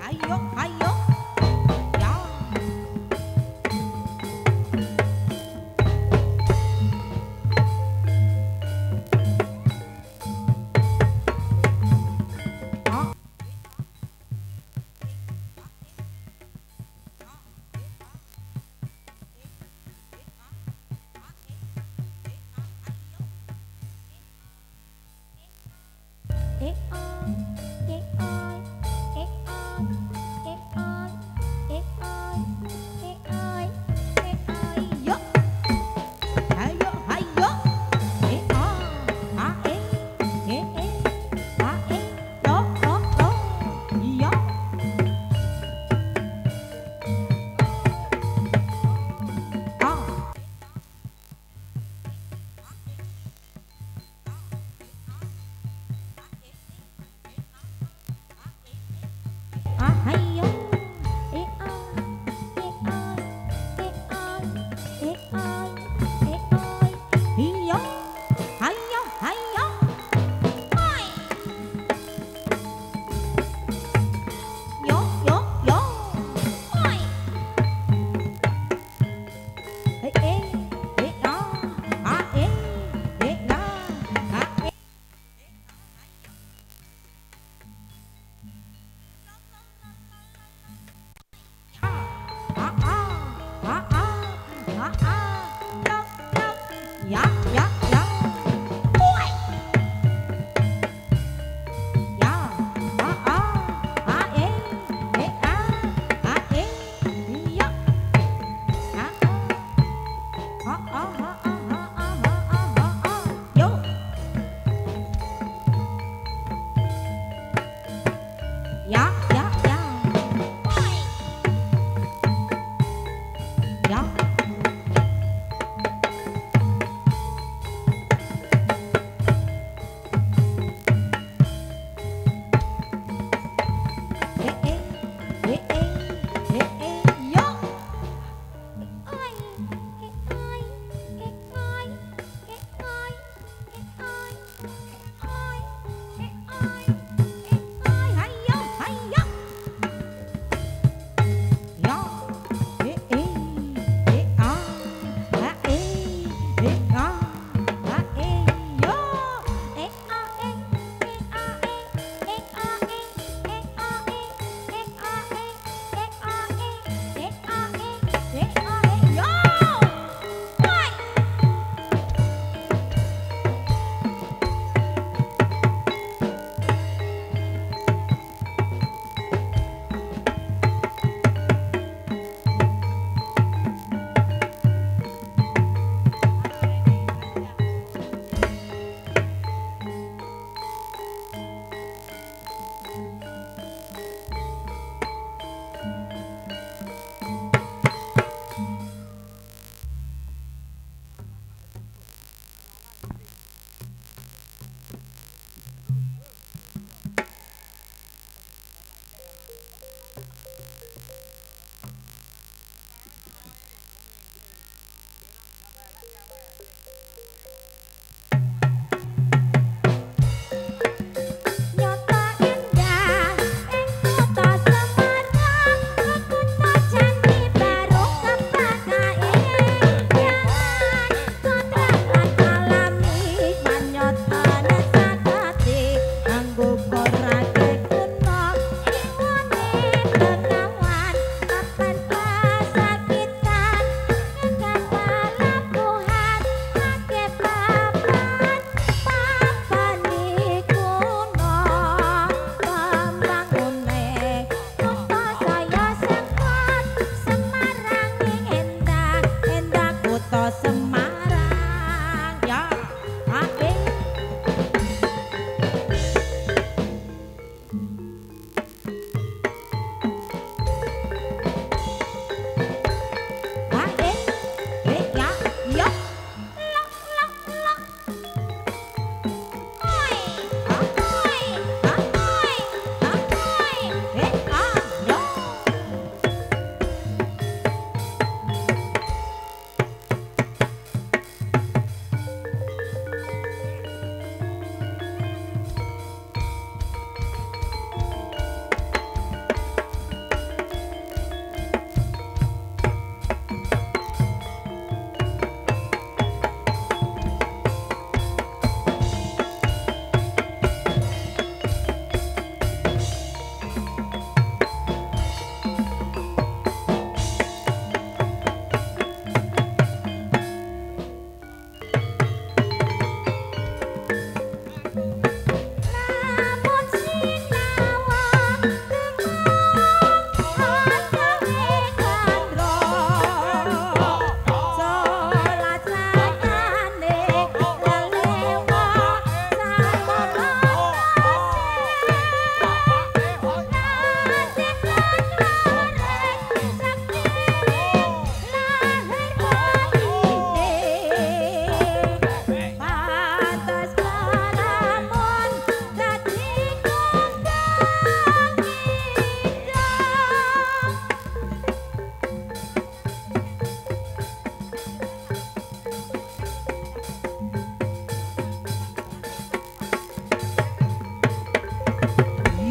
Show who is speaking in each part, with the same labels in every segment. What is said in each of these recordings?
Speaker 1: Hayo, hayo, ah, eh,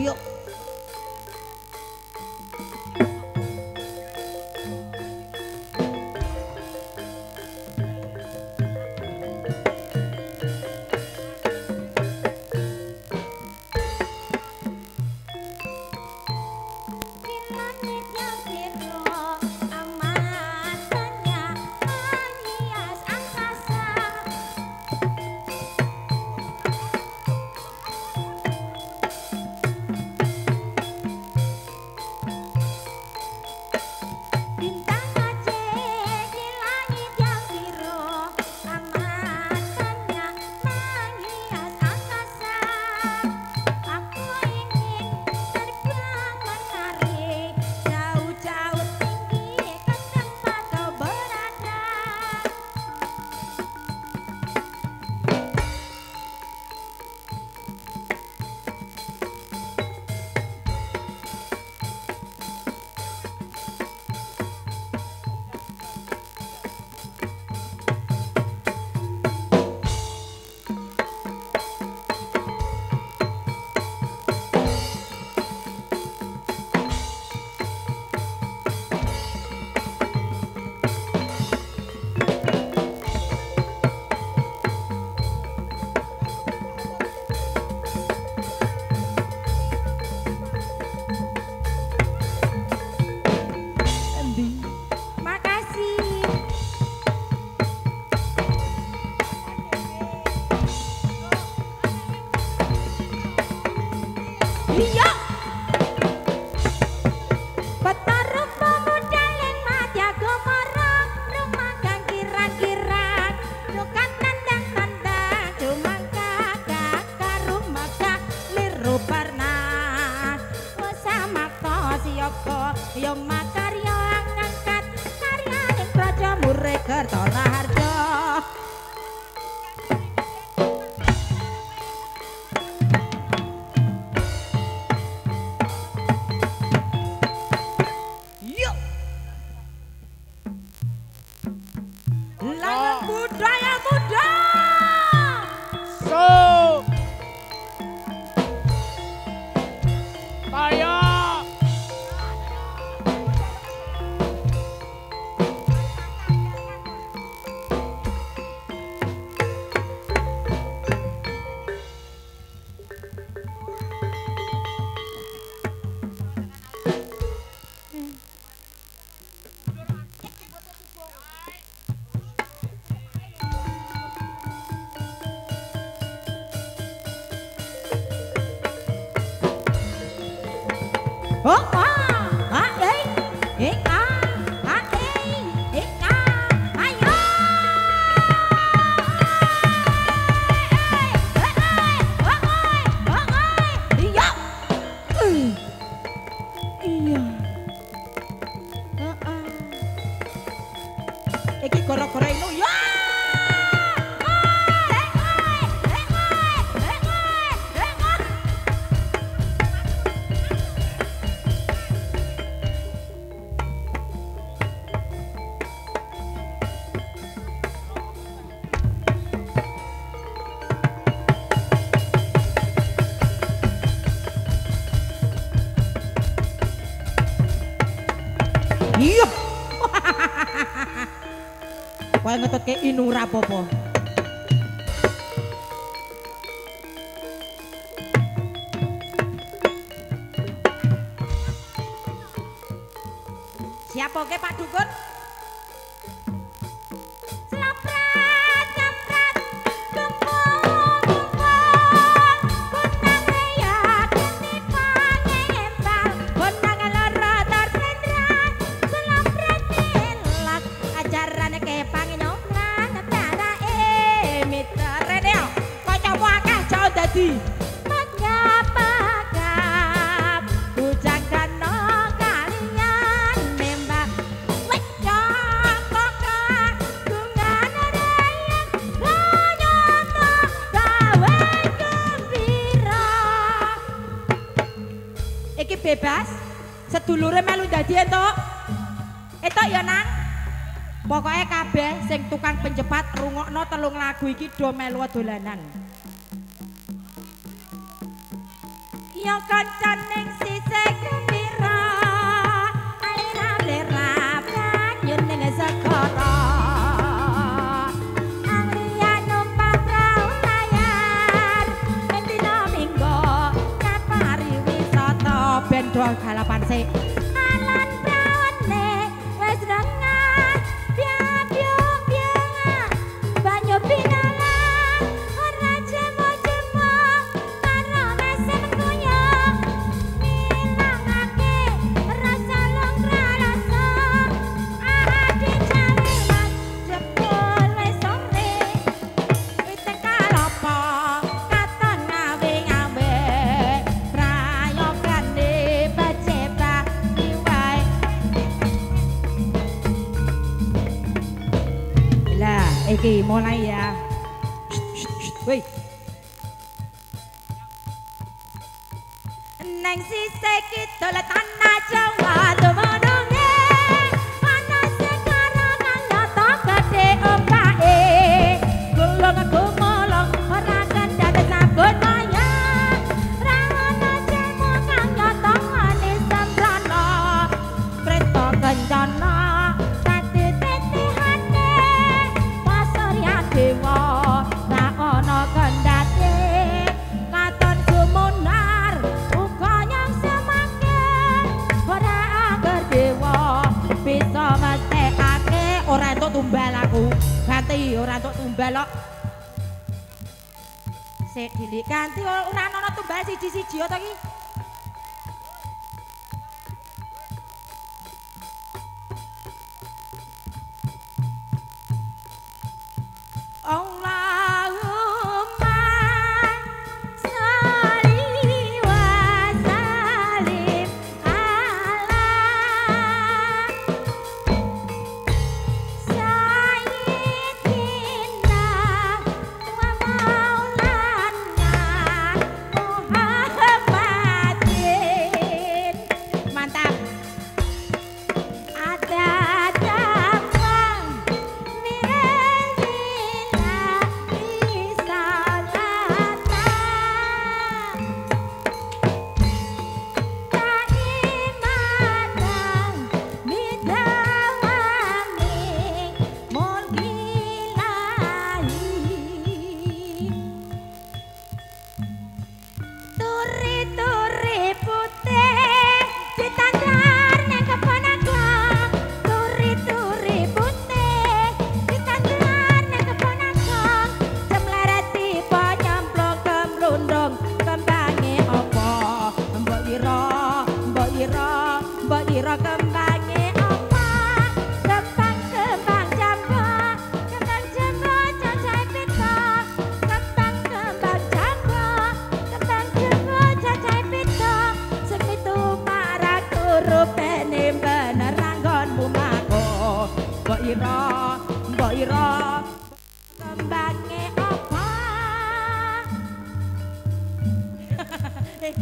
Speaker 1: Yuk. Iya. Kowe ngetutke Inung rapopo. Siapa ke Pak Dukun? Bebas sedulure melu dadi entuk ya nang pokoknya kabeh sing tukang penjepat rungokno 3 lagu iki do melu dolanan Yo kancan ning sisih gembira alira-lira banyu ning segara Anglia numpak prau layar ing dina Minggo kapari wisata ben do galapan sik alan praone wis rengah biab-biab banyu pinalan ora jemo-jemo karo mesem kuyang ngilangake rasa longkralasa adi jawilan jebul wis sore wite kalopo katon ngawe-ngawe prayogane bajeba diwae lah iki mulai ya woi neng sisih kidul tanah Jawa dumununge ana sekarang kang nyata gedhe ombake gulung-gumulung ora kendhat saben maya ra ana jemu kang nyata ane sembrana kreta kencana dadi titihane pasurya dewa ra ana kendhate katon sumunar uga nyang semangke ora angger dewa bisa mesthekake ora entuk tumbal aku ganti ora entuk tumbal kok sik dilik ganti ora ana tumbal siji-siji to iki Allahumma sholli wa sallim ala sayyidina wa maulana Muhammadin mantap ada dakwang Turi-turi putih ditandar ning keponakan Turi-turi putih ditandar ning keponakan Cemleret tiba nyemplung kemlundung kembange apa mbok ira kembange apa kembang jambu cacahe pita kembang jambu cacahe pita semitu marak rupane bener anggonmu mako mbok ira kembange apa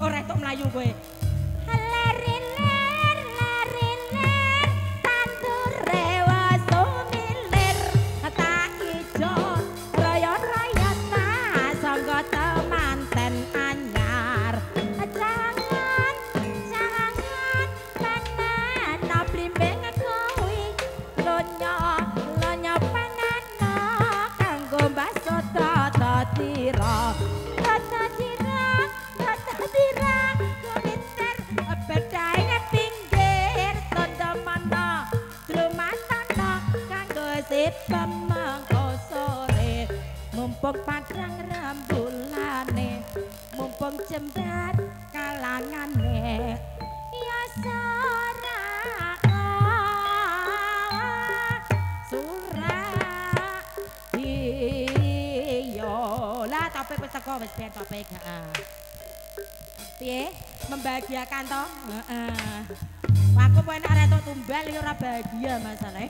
Speaker 1: ora entuk mlayu kowe leriler tanture wasumilir tak ijo royo-royo tak sangga temanten anyar jangan panana blimbing kuwi lonyo panana kanggo baso tata tira kuliter bedhae pinggir tanda mana lumatana kanggo pemengko sore mumpung padang rembulane mumpung jembar kalangane ya iya lah topik wis teko wis ben topik piye membahagiakan toh heeh aku pengen arek tok tumbal ya ora bahagia masalahe